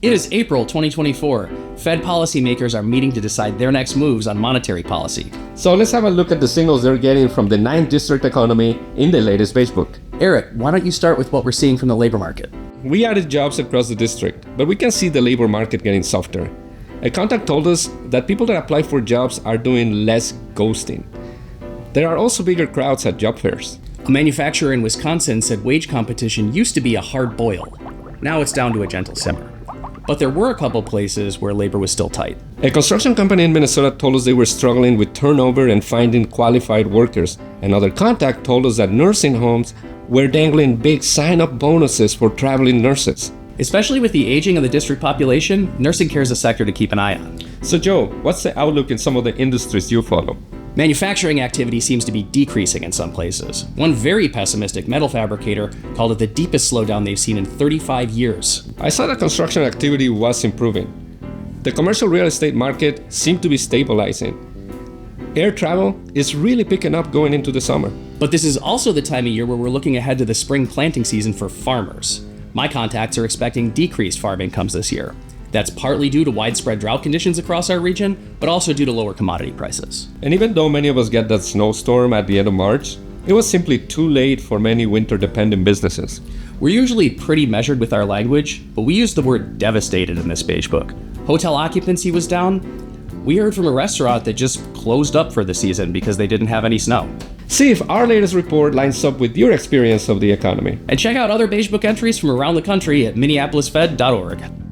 It is April 2024. Fed policymakers are meeting to decide their next moves on monetary policy. So let's have a look at the signals they're getting from the 9th district economy in the latest Beige Book. Eric, why don't you start with what we're seeing from the labor market? We added jobs across the district, but we can see the labor market getting softer. A contact told us that people that apply for jobs are doing less ghosting. There are also bigger crowds at job fairs. A manufacturer in Wisconsin said wage competition used to be a hard boil. Now it's down to a gentle simmer. But there were a couple places where labor was still tight. A construction company in Minnesota told us they were struggling with turnover and finding qualified workers. Another contact told us that nursing homes were dangling big sign-up bonuses for traveling nurses. Especially with the aging of the district population, nursing care is a sector to keep an eye on. So Joe, what's the outlook in some of the industries you follow? Manufacturing activity seems to be decreasing in some places. One very pessimistic metal fabricator called it the deepest slowdown they've seen in 35 years. I saw that construction activity was improving. The commercial real estate market seemed to be stabilizing. Air travel is really picking up going into the summer. But this is also the time of year where we're looking ahead to the spring planting season for farmers. My contacts are expecting decreased farm incomes this year. That's partly due to widespread drought conditions across our region, but also due to lower commodity prices. And even though many of us get that snowstorm at the end of March, it was simply too late for many winter-dependent businesses. We're usually pretty measured with our language, but we use the word devastated in this Beige Book. Hotel occupancy was down. We heard from a restaurant that just closed up for the season because they didn't have any snow. See if our latest report lines up with your experience of the economy. And check out other Beige Book entries from around the country at minneapolisfed.org.